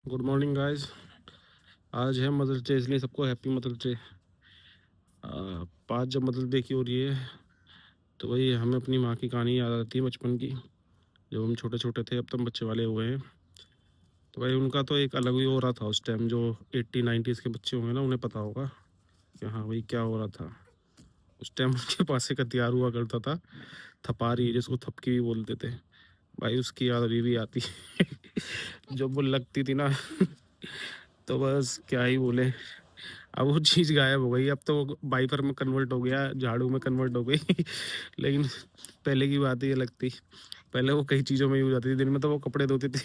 Good morning guys. आज है mother's day, इसलिए सबको हैप्पी मदर्स डे। 5 जब मदर्स डे की हो रही है तो वही हमें अपनी माँ की कहानी याद आती है बचपन की। जब हम छोटे छोटे थे, अब तो हम बच्चे वाले हुए हैं। तो भाई उनका तो एक अलग ही हो रहा था उस टाइम। जो 80-90s के बच्चे होंगे ना, उन्हें पता होगा कि हाँ भाई क्या हो रहा था उस टाइम। उनके पास एक हथियार हुआ करता था, थपारी, जिसको थपकी भी बोलते थे। भाई उसकी याद अभी भी आती है। जब वो लगती थी ना, तो बस क्या ही बोले। अब वो चीज़ गायब हो गई, अब तो वो वाइपर में कन्वर्ट हो गया, झाड़ू में कन्वर्ट हो गई। लेकिन पहले की बात ही अलग थी। पहले वो कई चीज़ों में यूज आती थी। दिन में तो वो कपड़े धोती थी।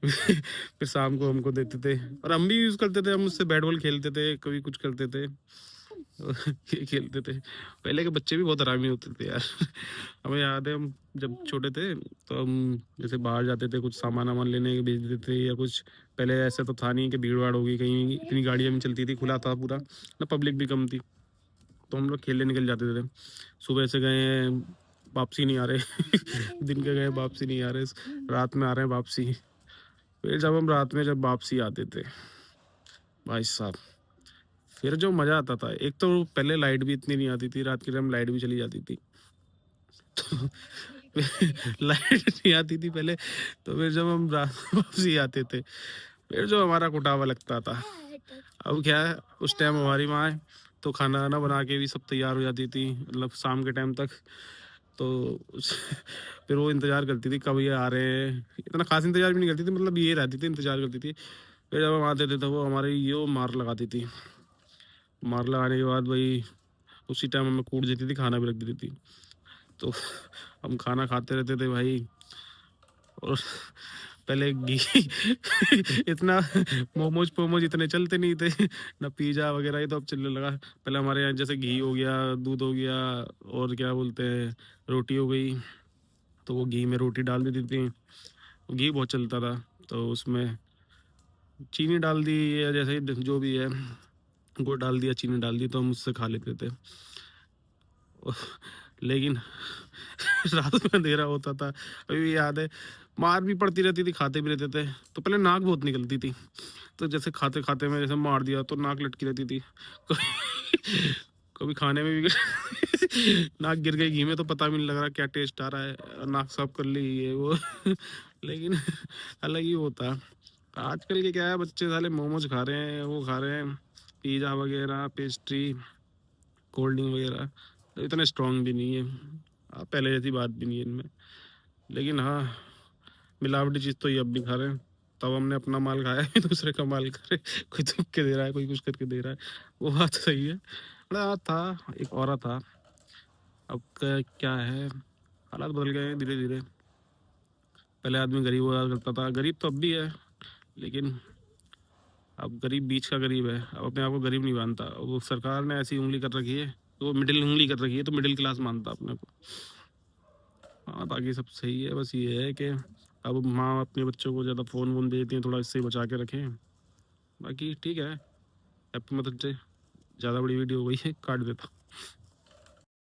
फिर शाम को हमको देते थे, और हम भी यूज करते थे। हम उससे बैट बॉल खेलते थे, कभी कुछ करते थे। ये खेलते थे। पहले के बच्चे भी बहुत हरामी होते थे यार। हमें याद है, हम जब छोटे थे तो हम जैसे बाहर जाते थे, कुछ सामान वामान लेने भेज देते थे या कुछ। पहले ऐसा तो था नहीं कि भीड़ भाड़ होगी कहीं, इतनी गाड़ियाँ भी चलती थी, खुला था पूरा ना, पब्लिक भी कम थी। तो हम लोग खेलने निकल जाते थे। सुबह से गए हैं, वापसी नहीं आ रहे। दिन के गए, वापसी नहीं आ रहे, रात में आ रहे हैं वापसी। फिर जब हम रात में जब वापसी आते थे भाई साहब, फिर जो मजा आता था, एक तो पहले लाइट भी इतनी नहीं आती थी, रात के टाइम लाइट भी चली जाती थी। तो लाइट नहीं आती थी पहले। तो फिर जब हम रात में वापसी आते थे, फिर जो हमारा कुटावा लगता था। अब क्या है, उस टाइम हमारी माँ तो खाना वाना बना के भी सब तैयार हो जाती थी, मतलब शाम के टाइम तक। तो फिर वो इंतजार करती थी कब ये आ रहे हैं। इतना खास इंतजार भी नहीं करती थी, मतलब ये रहती थी, इंतजार करती थी। फिर जब हम आते थे तो वो हमारे ये मार लगाती थी। मार लगाने के बाद भाई उसी टाइम हमें कूट देती थी, खाना भी रख देती थी। तो हम खाना खाते रहते थे भाई। और पहले घी इतना मोमोज पोमोज इतने चलते नहीं थे ना, पिज़्ज़ा वगैरह, ये तो अब चलने लगा। पहले हमारे यहाँ जैसे घी हो गया, दूध हो गया, और क्या बोलते हैं, रोटी हो गई। तो वो घी में रोटी डाल देती थी। घी बहुत चलता था। तो उसमें चीनी डाल दी, या जैसे जो भी है, गुड़ डाल दिया, चीनी डाल दी, तो हम उससे खा लेते थे। लेकिन रात में अंधेरा होता था, अभी भी याद है। मार भी पड़ती रहती थी, खाते भी रहते थे। तो पहले नाक बहुत निकलती थी, तो जैसे खाते खाते में जैसे मार दिया तो नाक लटकी रहती थी। कभी कभी खाने में भी नाक गिर गई घी में, तो पता भी नहीं लग रहा क्या टेस्ट आ रहा है, नाक साफ कर ली ये वो। लेकिन अलग ही होता। आजकल के क्या है, बच्चे साले मोमोज खा रहे हैं, वो खा रहे हैं, पिज़्ज़ा वगैरह, पेस्ट्री, कोल्ड ड्रिंक वगैरह। तो इतने स्ट्रांग भी नहीं है। पहले जैसी बात भी नहीं है इनमें। लेकिन हाँ, मिलावटी चीज़ तो ये अब भी खा रहे हैं। तब हमने अपना माल खाया है, दूसरे का माल खा रहे। कोई थूक के दे रहा है, कोई कुछ करके दे रहा है। वो बात सही है। बड़ा था, एक औरत था। अब क्या है, हालात बदल गए हैं धीरे धीरे। पहले आदमी गरीब हुआ करता था, गरीब तो अब भी है, लेकिन अब गरीब बीच का गरीब है। अब अपने आप को गरीब नहीं मानता। वो सरकार ने ऐसी उंगली कर रखी है, तो वो मिडिल उंगली कर रखी है, तो मिडिल क्लास मानता अपने को। हाँ, बाकी सब सही है। बस ये है कि अब माँ अपने बच्चों को ज़्यादा फ़ोन वोन देती हैं, थोड़ा इससे बचा के रखें। बाकी ठीक है। Happy mother's day. ज़्यादा बड़ी वीडियो हो गई है, काट देता।